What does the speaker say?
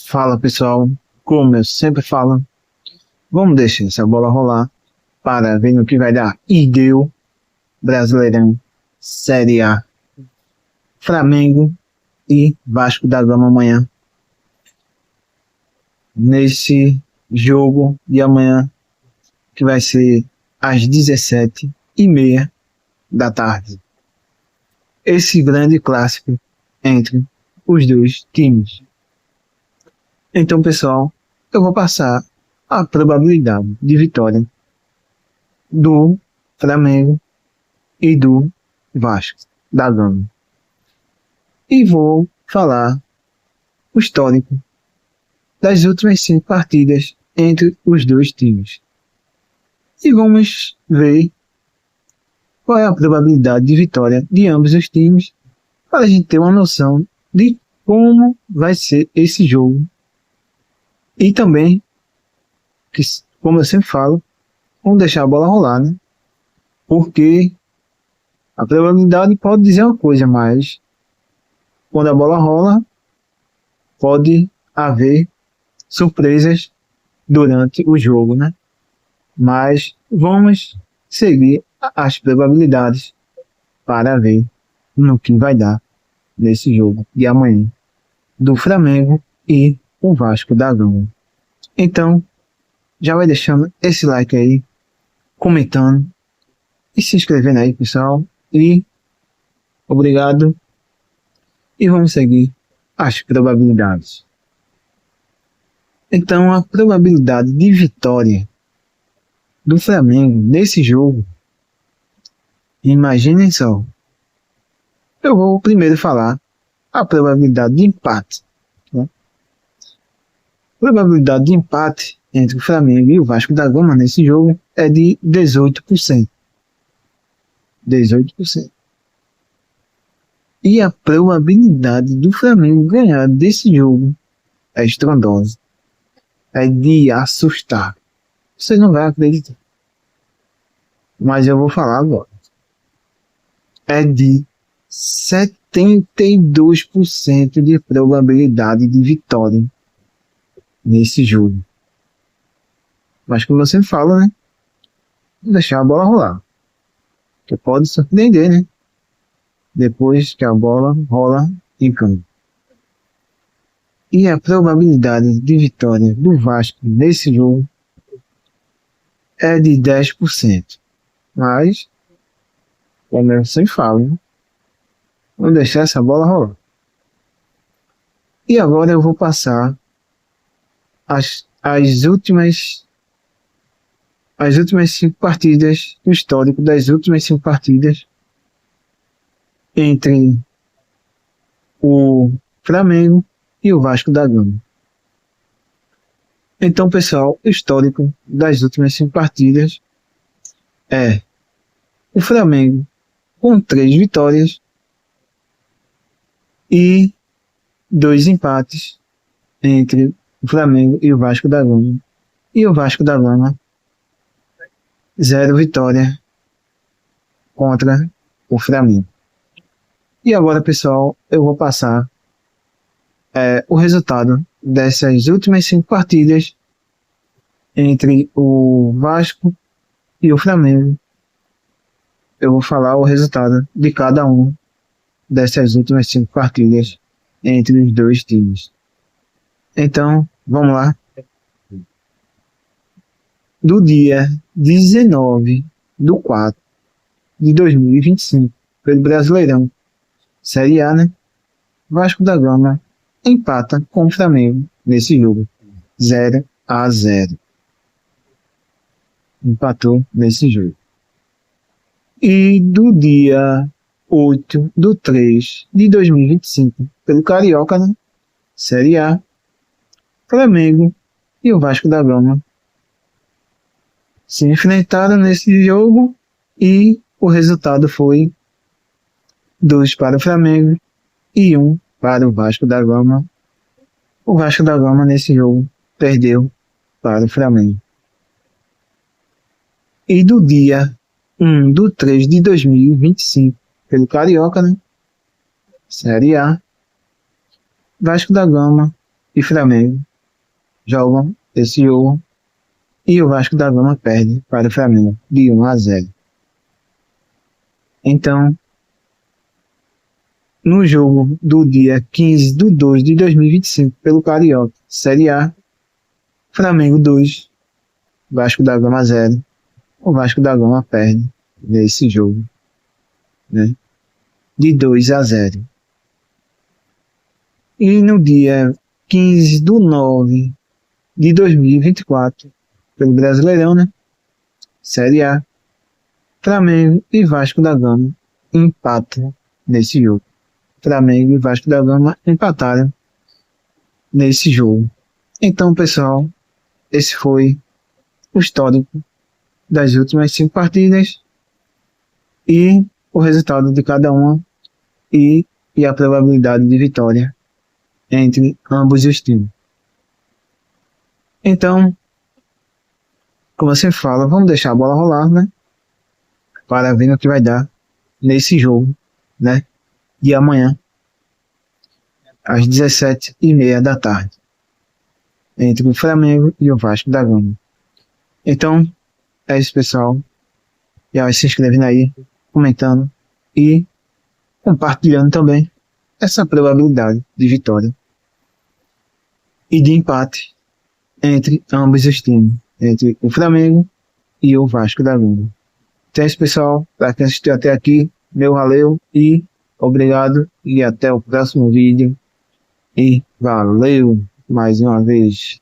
Fala pessoal, como eu sempre falo, vamos deixar essa bola rolar para ver no que vai dar. E deu Brasileirão, Série A, Flamengo e Vasco da Gama amanhã. Nesse jogo de amanhã, que vai ser às 17h30 da tarde. Esse grande clássico entre os dois times. Então, pessoal, eu vou passar a probabilidade de vitória do Flamengo e do Vasco da Gama. E vou falar o histórico das últimas 5 partidas entre os dois times. E vamos ver qual é a probabilidade de vitória de ambos os times para a gente ter uma noção de como vai ser esse jogo. E também, que, como eu sempre falo, vamos deixar a bola rolar, né? Porque a probabilidade pode dizer uma coisa, mas quando a bola rola, pode haver surpresas durante o jogo, né? Mas vamos seguir as probabilidades para ver no que vai dar nesse jogo de amanhã do Flamengo e o Vasco da Gama. Então, já vai deixando esse like aí, comentando e se inscrevendo aí, pessoal. E obrigado. E vamos seguir as probabilidades. Então, a probabilidade de vitória do Flamengo nesse jogo, imaginem só. Eu vou primeiro falar a probabilidade de empate. Né? A probabilidade de empate entre o Flamengo e o Vasco da Gama nesse jogo é de 18%. 18%. E a probabilidade do Flamengo ganhar desse jogo é estrondosa. É de assustar. Você não vai acreditar. Mas eu vou falar agora. É de 72% de probabilidade de vitória nesse jogo. Mas como você fala, né? Deixar a bola rolar. Que pode surpreender, né? Depois que a bola rola em campo. E a probabilidade de vitória do Vasco nesse jogo é de 10%. Mas, como eu sempre falo, né? Vamos deixar essa bola rolar. E agora eu vou passar as últimas 5 partidas, o histórico das últimas 5 partidas entre o Flamengo e o Vasco da Gama. Então, pessoal, o histórico das últimas 5 partidas é o Flamengo com 3 vitórias e 2 empates entre o Flamengo e o Vasco da Gama. E o Vasco da Gama 0 vitória contra o Flamengo. E agora, pessoal, eu vou passar o resultado dessas últimas 5 partidas entre o Vasco e o Flamengo. Eu vou falar o resultado de cada um dessas últimas 5 partidas entre os dois times. Então, vamos lá. Do dia 19/4/2025, pelo Brasileirão, Série A, né? Vasco da Gama empata com o Flamengo nesse jogo, 0-0. Empatou nesse jogo. E do dia 8/3/2025, pelo Carioca, né? Série A, Flamengo e o Vasco da Gama se enfrentaram nesse jogo e o resultado foi 2 para o Flamengo e 1 para o Vasco da Gama. O Vasco da Gama nesse jogo perdeu para o Flamengo. E do dia 1/3/2025, pelo Carioca, né? Série A, Vasco da Gama e Flamengo jogam esse jogo e o Vasco da Gama perde para o Flamengo de 1-0. Então, no jogo do dia 15/2/2025 pelo Carioca Série A, Flamengo 2, Vasco da Gama 0. O Vasco da Gama perde nesse jogo, né, de 2-0. E no dia 15/9/2024, pelo Brasileirão, né, Série A, Flamengo e Vasco da Gama empatam nesse jogo. Flamengo e Vasco da Gama empataram nesse jogo. Então, pessoal, esse foi o histórico das últimas 5 partidas e o resultado de cada uma e a probabilidade de vitória entre ambos os times. Então, como você fala, vamos deixar a bola rolar, né? Para ver o que vai dar nesse jogo, né? De amanhã, às 17h30 da tarde, entre o Flamengo e o Vasco da Gama. Então, é isso, pessoal. Já vai se inscrevendo aí, comentando e compartilhando também essa probabilidade de vitória e de empate entre ambos os times, entre o Flamengo e o Vasco da Gama. Então é isso, pessoal. Para quem assistiu até aqui, meu valeu e obrigado e até o próximo vídeo. E valeu mais uma vez.